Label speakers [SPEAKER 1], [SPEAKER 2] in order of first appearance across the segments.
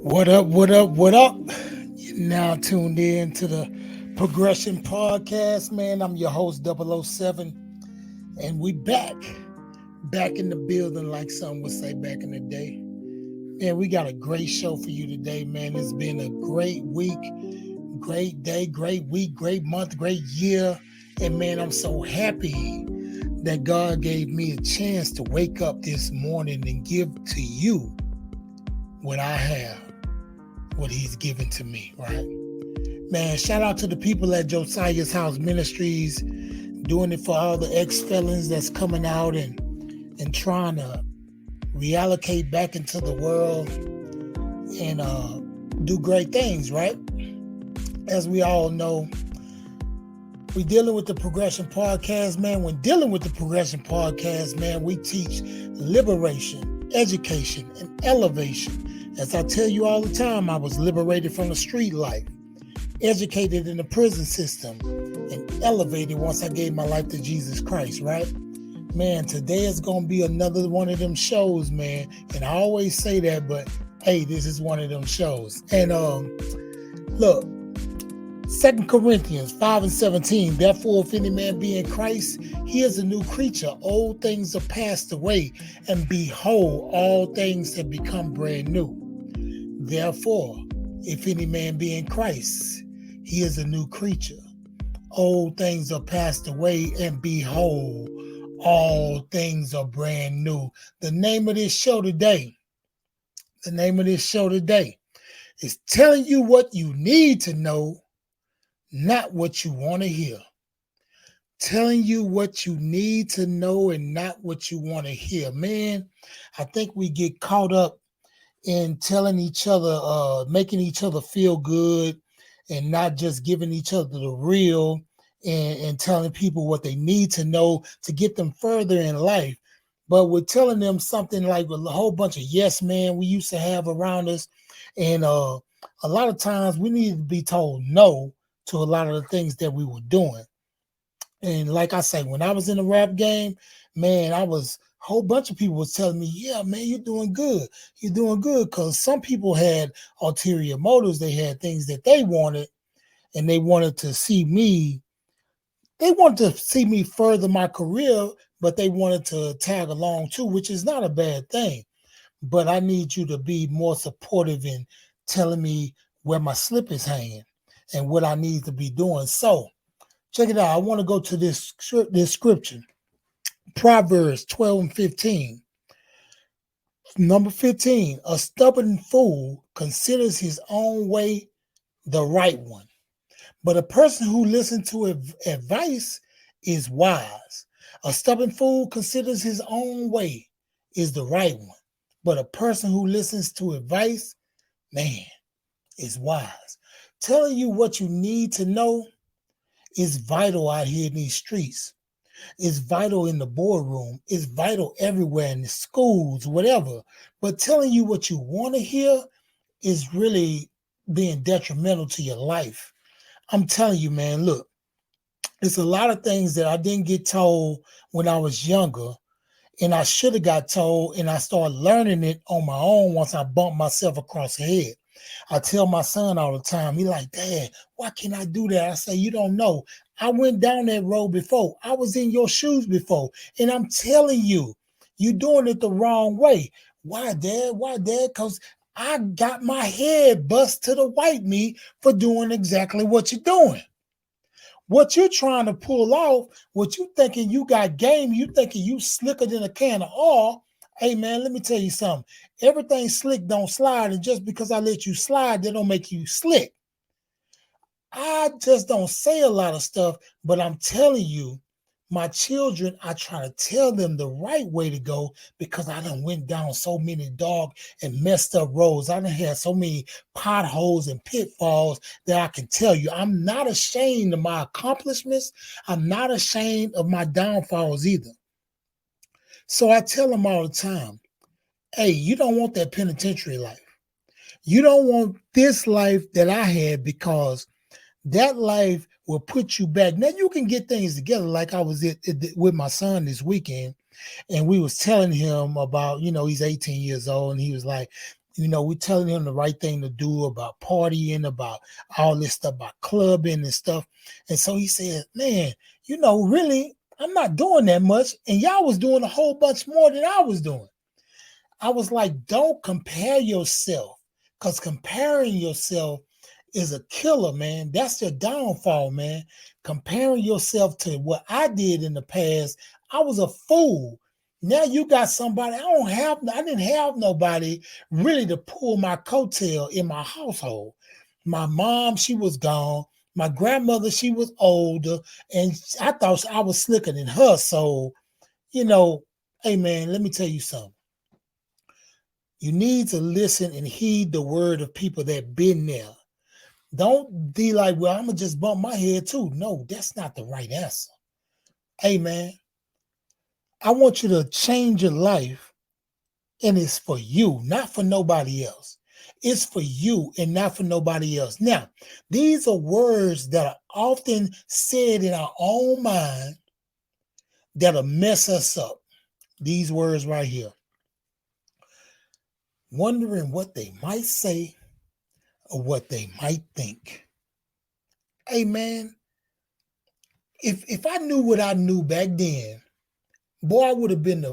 [SPEAKER 1] What up, what up, what up? You're now tuned in to the Progression Podcast, man. I'm your host, 007, and we back in the building, like some would say back in the day. Man, we got a great show for you today, man. It's been a great week, great day, great week, great month, great year. And man, I'm so happy that God gave me a chance to wake up this morning and give to you what I have, what he's given to me, right? Man, shout out to the people at Josiah's House Ministries, doing it for all the ex-felons that's coming out and trying to reallocate back into the world and do great things, right? As we all know, we're dealing with the Progression Podcast, man. When dealing with the Progression Podcast, man, we teach liberation, education, and elevation. As I tell you all the time, I was liberated from the street life, educated in the prison system, and elevated once I gave my life to Jesus Christ, right? Man, today is going to be another one of them shows, man. And I always say that, but hey, this is one of them shows. And look, 2 Corinthians 5:17, therefore, if any man be in Christ, he is a new creature. Old things are passed away, and behold, all things have become brand new. Therefore, if any man be in Christ, he is a new creature. Old things are passed away, and behold, all things are brand new. The name of this show today is telling you what you need to know, not what you want to hear. Telling you what you need to know and not what you want to hear. Man, I think we get caught up in telling each other, making each other feel good and not just giving each other the real and telling people what they need to know to get them further in life. But we're telling them something like a whole bunch of yes men we used to have around us. And a lot of times we need to be told no to a lot of the things that we were doing. And like I say, when I was in the rap game, man, a whole bunch of people was telling me, yeah, man, you're doing good. You're doing good. Because some people had ulterior motives. They had things that they wanted, and they wanted to see me. They wanted to see me further my career, but they wanted to tag along too, which is not a bad thing. But I need you to be more supportive in telling me where my slip is hanging and what I need to be doing. So check it out. I want to go to this scripture. Proverbs 12:15. Number 15. A stubborn fool considers his own way the right one, but a person who listens to advice is wise. A stubborn fool considers his own way is the right one, but a person who listens to advice, man, is wise. Telling you what you need to know is vital out here in these streets. It's vital in the boardroom. It's vital everywhere in the schools, whatever. But telling you what you want to hear is really being detrimental to your life. I'm telling you, man, look, it's a lot of things that I didn't get told when I was younger, and I should have got told, and I started learning it on my own once I bumped myself across the head. I tell my son all the time, he like, Dad, why can't I do that? I say, you don't know. I went down that road before. I was in your shoes before. And I'm telling you, you're doing it the wrong way. Why, Dad? Why, Dad? Because I got my head bust to the white meat for doing exactly what you're doing. What you're trying to pull off, what you thinking you got game, you thinking you slicker than a can of oil. Hey, man, let me tell you something. Everything slick don't slide, and just because I let you slide, that don't make you slick. I just don't say a lot of stuff, but I'm telling you, my children, I try to tell them the right way to go because I done went down so many dog and messed up roads. I done had so many potholes and pitfalls that I can tell you. I'm not ashamed of my accomplishments. I'm not ashamed of my downfalls either. So I tell them all the time, hey, you don't want that penitentiary life. You don't want this life that I had because that life will put you back. Now you can get things together like I was with my son this weekend, and we was telling him about, he's 18 years old, and he was like, We telling him the right thing to do about partying, about all this stuff, about clubbing and stuff. And so he said, man, really, I'm not doing that much. And y'all was doing a whole bunch more than I was doing. I was like, don't compare yourself, because comparing yourself is a killer, man. That's your downfall, man. Comparing yourself to what I did in the past, I was a fool. Now you got somebody. I didn't have nobody really to pull my coattail in my household. My mom, she was gone. My grandmother, she was older, and I thought I was slicker than her. So, hey man, let me tell you something. You need to listen and heed the word of people that been there. Don't be like, well, I'm going to just bump my head too. No, that's not the right answer. Hey, man, I want you to change your life, and it's for you, not for nobody else. It's for you and not for nobody else. Now, these are words that are often said in our own mind that'll mess us up. These words right here. Wondering what they might say or what they might think. Hey, man, if I knew what I knew back then, boy, I would have been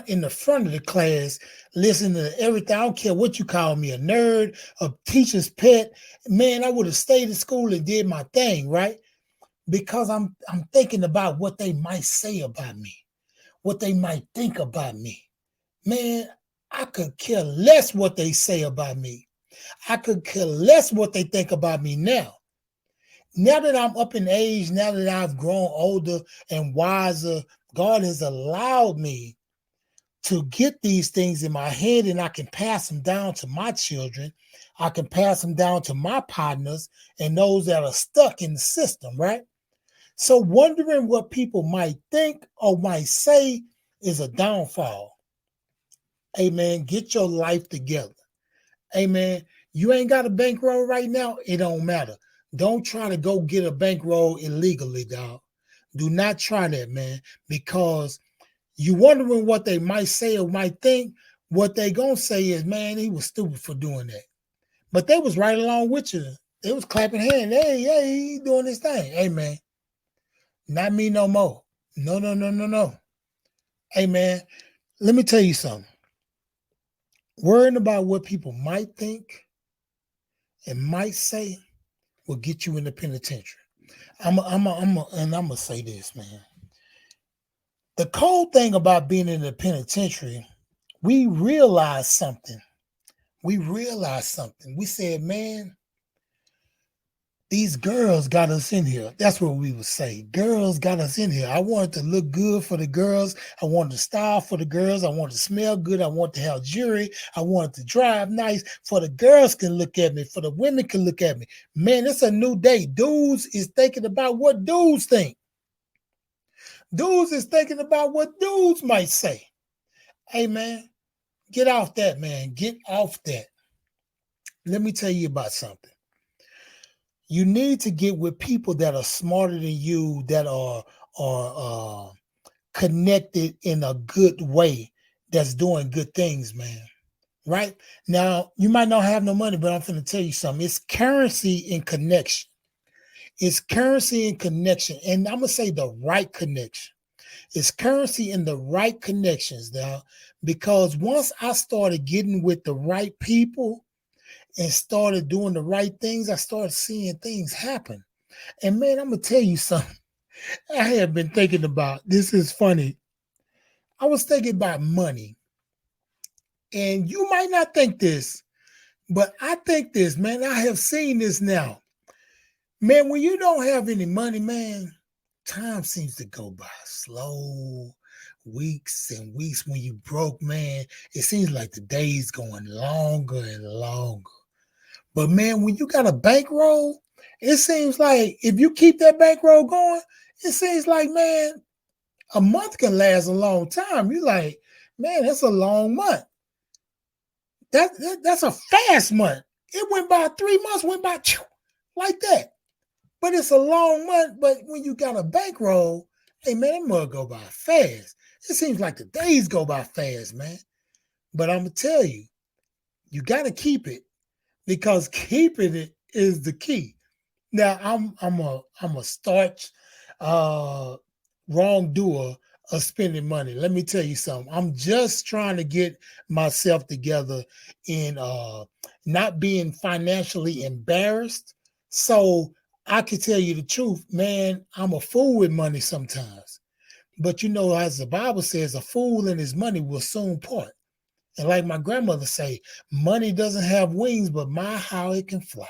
[SPEAKER 1] in the front of the class, listening to everything. I don't care what you call me, a nerd, a teacher's pet. Man, I would have stayed in school and did my thing, right? Because I'm thinking about what they might say about me, what they might think about me. Man, I could care less what they say about me. I could care less what they think about me now. Now that I'm up in age, now that I've grown older and wiser, God has allowed me to get these things in my head, and I can pass them down to my children. I can pass them down to my partners and those that are stuck in the system, right? So wondering what people might think or might say is a downfall. Amen. Get your life together. Amen. You ain't got a bankroll right now, it don't matter. Don't try to go get a bankroll illegally, dog. Do not try that, man, because you wondering what they might say or might think. What they gonna say is, man, he was stupid for doing that. But they was right along with you. They was clapping hands. Hey, he doing his thing. Hey, man, not me no more. No, no, no, no, no. Hey, man, let me tell you something. Worrying about what people might think and might say will get you in the penitentiary. I'm gonna say this, man. The cold thing about being in the penitentiary, we realized something. We said, man, these girls got us in here. That's what we would say. Girls got us in here. I wanted to look good for the girls. I wanted to style for the girls. I wanted to smell good. I wanted to have jewelry. I wanted to drive nice for the girls can look at me, for the women can look at me. Man, it's a new day. Dudes is thinking about what dudes think. Dudes is thinking about what dudes might say. Hey, man, get off that, man. Get off that. Let me tell you about something. You need to get with people that are smarter than you, that are connected in a good way, that's doing good things, man. Right? Now, you might not have no money, but I'm going to tell you something. It's currency in connection. It's currency in connection. And I'm going to say the right connection. It's currency in the right connections now, because once I started getting with the right people and started doing the right things, I started seeing things happen. And man, I'm going to tell you something I have been thinking about. This is funny. I was thinking about money. And you might not think this, but I think this, man. I have seen this now. Man, when you don't have any money, man, time seems to go by slow. Weeks and weeks when you broke, man, it seems like the days going longer and longer. But man, when you got a bankroll, it seems like if you keep that bankroll going, it seems like, man, a month can last a long time. You're like, man, that's a long month. That's a fast month. It went by 3 months, went by like that. But it's a long month. But when you got a bankroll, hey man, that mug go by fast. It seems like the days go by fast, man. But I'm gonna tell you, You got to keep it because keeping it is the key. Now I'm a starch uh wrongdoer of spending money. Let me tell you something. I'm just trying to get myself together in not being financially embarrassed. So I can tell you the truth, man, I'm a fool with money sometimes. But you know, as the Bible says, a fool and his money will soon part. And like my grandmother say, money doesn't have wings, but my how it can fly.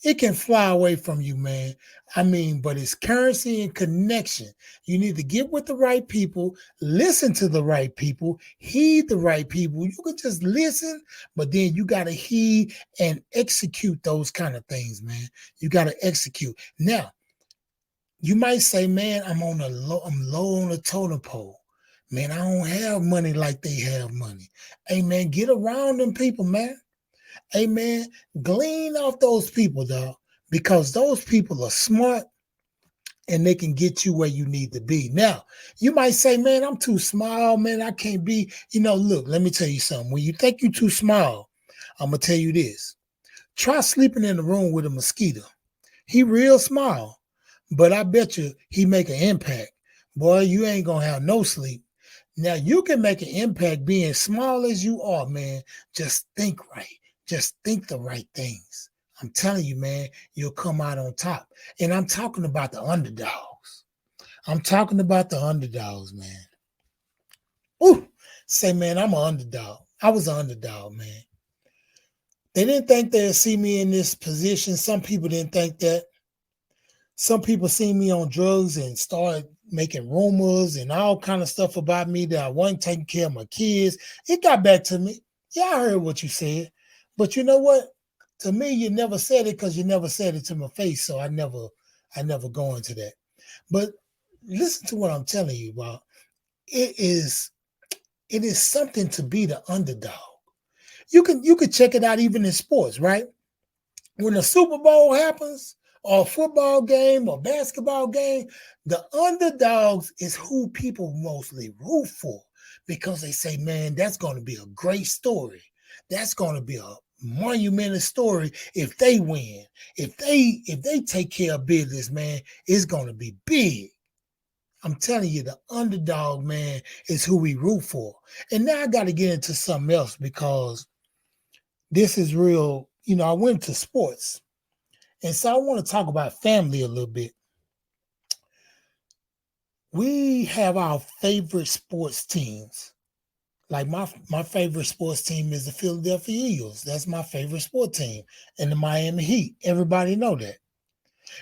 [SPEAKER 1] It can fly away from you, man. I mean, but it's currency and connection. You need to get with the right people, listen to the right people, heed the right people. You can just listen, but then you got to heed and execute those kind of things, man. You got to execute. Now, you might say, man, I'm low on the totem pole. Man, I don't have money like they have money. Hey, man, get around them people, man. Amen. Glean off those people, dog, because those people are smart and they can get you where you need to be. Now, you might say, man, I'm too small, man. I can't be, look, let me tell you something. When you think you're too small, I'm going to tell you this. Try sleeping in a room with a mosquito. He real small, but I bet you he make an impact. Boy, you ain't going to have no sleep. Now, you can make an impact being small as you are, man. Just think right. Just think the right things. I'm telling you, man, you'll come out on top. And I'm talking about the underdogs. I'm talking about the underdogs, man. Ooh, say, man, I'm an underdog. I was an underdog, man. They didn't think they'd see me in this position. Some people didn't think that. Some people see me on drugs and started making rumors and all kind of stuff about me that I wasn't taking care of my kids. It got back to me. Yeah, I heard what you said. But you know what? To me, you never said it because you never said it to my face. So I never go into that. But listen to what I'm telling you about. It is something to be the underdog. You can check it out even in sports, right? When the Super Bowl happens, or a football game or basketball game, the underdogs is who people mostly root for because they say, man, that's going to be a great story. That's going to be a monumental story if they win. If they take care of business, man, it's going to be big. I'm telling you, the underdog, man, is who we root for. And now I got to get into something else because this is real. I went to sports. And so I want to talk about family a little bit. We have our favorite sports teams. Like my favorite sports team is the Philadelphia Eagles. That's my favorite sport team. And the Miami Heat. Everybody know that.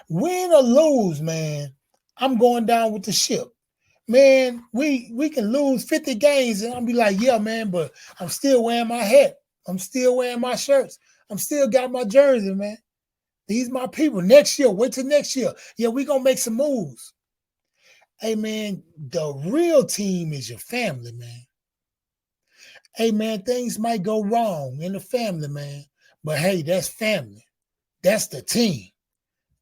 [SPEAKER 1] Win or lose, man, I'm going down with the ship. Man, we can lose 50 games and I'll be like, yeah, man, but I'm still wearing my hat. I'm still wearing my shirts. I'm still got my jersey, man. These my people. Next year, wait till next year. Yeah, we gonna make some moves. Hey man, the real team is your family, man. Hey man, things might go wrong in the family, man. But hey, that's family. That's the team.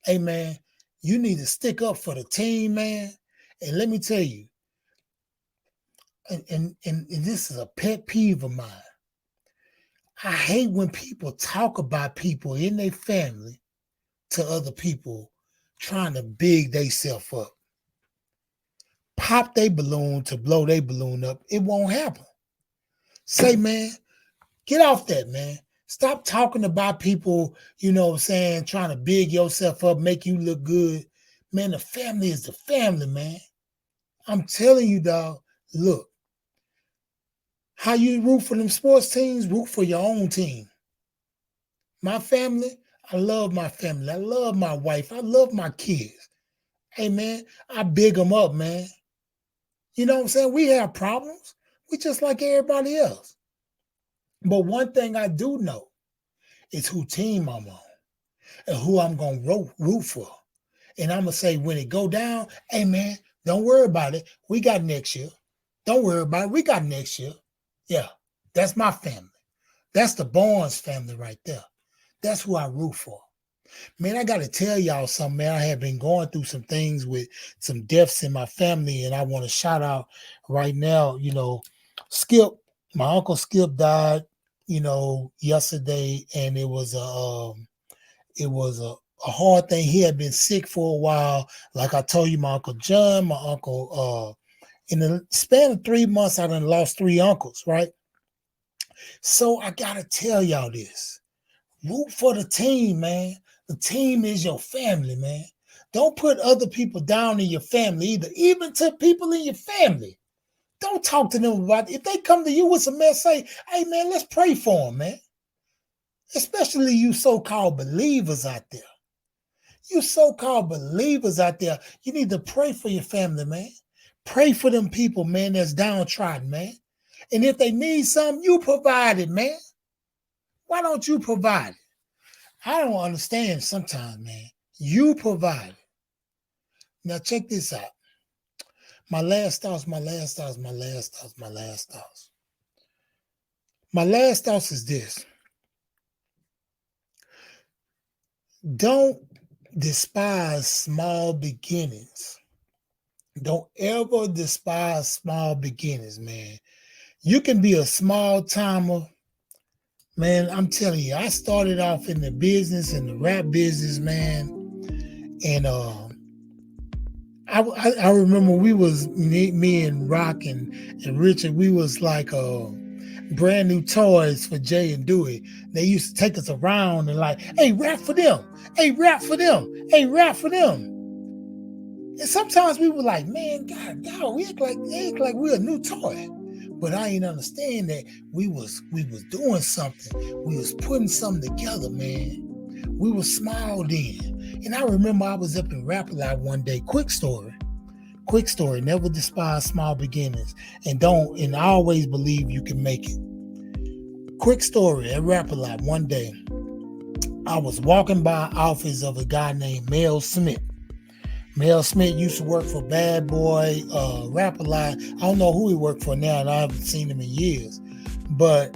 [SPEAKER 1] Hey man, you need to stick up for the team, man. And let me tell you, and this is a pet peeve of mine. I hate when people talk about people in their family to other people trying to big themselves up. Pop their balloon to blow their balloon up. It won't happen. Say, man, get off that, man. Stop talking about people, what I'm saying, trying to big yourself up, make you look good. Man, the family is the family, man. I'm telling you, dog, look, how you root for them sports teams, root for your own team. My family, I love my family. I love my wife. I love my kids. Hey, man, I big them up, man. You know what I'm saying? We have problems. We just like everybody else. But one thing I do know is who team I'm on and who I'm going to root for. And I'm going to say when it go down, hey, man, don't worry about it. We got next year. Don't worry about it. We got next year. Yeah, that's my family. That's the Barnes family right there. That's who I root for. Man, I got to tell y'all something, man. I have been going through some things with some deaths in my family, and I want to shout out right now, Skip, my uncle Skip died yesterday, and it was a hard thing. He had been sick for a while. Like I told you, my Uncle John, my uncle, in the span of 3 months, I done lost three uncles, right? So I gotta tell y'all this. Root for the team, man. The team is your family, man. Don't put other people down in your family either, even to people in your family. Don't talk to them about it. If they come to you with some mess, say, hey, man, let's pray for them, man. Especially you so-called believers out there. You so-called believers out there, you need to pray for your family, man. Pray for them people, man, that's downtrodden, man. And if they need something, you provide it, man. Why don't you provide it? I don't understand sometimes, man. You provide it. Now check this out. My last thoughts is this. Don't despise small beginnings. Don't ever despise small beginnings, man. You can be a small timer. Man, I'm telling you, I started off in the business, in the rap business, man. And I remember we was, me and Rock and Richard, we was like brand new toys for Jay and Dewey. They used to take us around and like, hey, rap for them. Hey, rap for them. Hey, rap for them. And sometimes we were like, man, God, we act like we're a new toy. But I ain't understand that we was doing something. We was putting something together, man. We were small then. And I remember I was up in Rap Alive one day. Quick story. Never despise small beginnings. And I always believe you can make it. Quick story at Rap Alive one day. I was walking by office of a guy named Mel Smith. Mel Smith used to work for Bad Boy, Rap Alive. I don't know who he worked for now, and I haven't seen him in years. But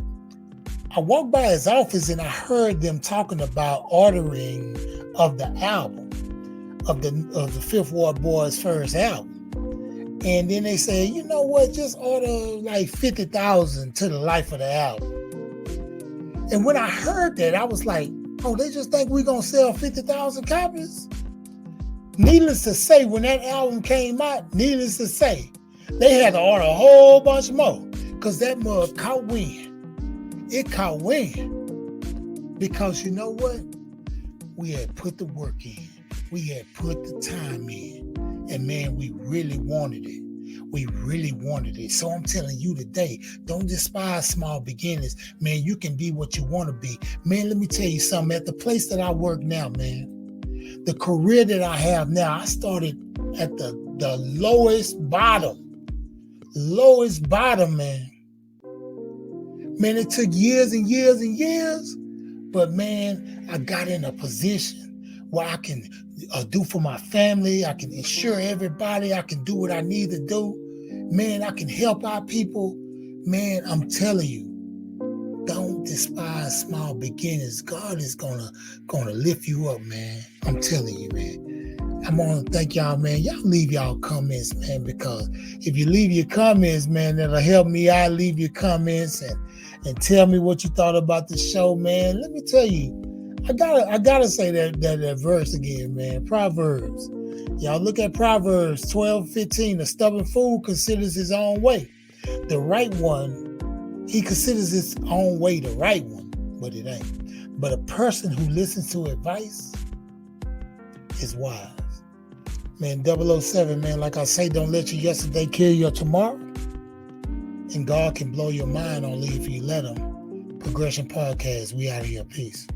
[SPEAKER 1] I walked by his office and I heard them talking about ordering of the album, of the Fifth Ward Boys' first album. And then they said, you know what, just order like 50,000 to the life of the album. And when I heard that, I was like, oh, they just think we're going to sell 50,000 copies? Needless to say, when that album came out, they had to order a whole bunch more because that mug caught wind. It caught wind because you know what? We had put the work in. We had put the time in. And man, we really wanted it. So I'm telling you today, don't despise small beginnings. Man, you can be what you want to be. Man, let me tell you something. At the place that I work now, man, the career that I have now, I started at the lowest bottom, man. Man, it took years and years and years, but man, I got in a position where I can do for my family. I can insure everybody. I can do what I need to do. Man, I can help our people. Man, I'm telling you, don't despise small beginnings. God is gonna lift you up, man. I'm telling you, man. I'm gonna thank y'all, man. Y'all leave y'all comments, man, because if you leave your comments, man, that'll help me out. Leave your comments and tell me what you thought about the show, man. Let me tell you, I gotta say that verse again, man. Proverbs. Y'all look at Proverbs 12:15. A stubborn fool considers his own way. The right one, he considers his own way the right one, but it ain't. But a person who listens to advice is wise. Man, 007, man, like I say, don't let your yesterday kill your tomorrow. And God can blow your mind only if you let him. Progression Podcast, we out of here. Peace.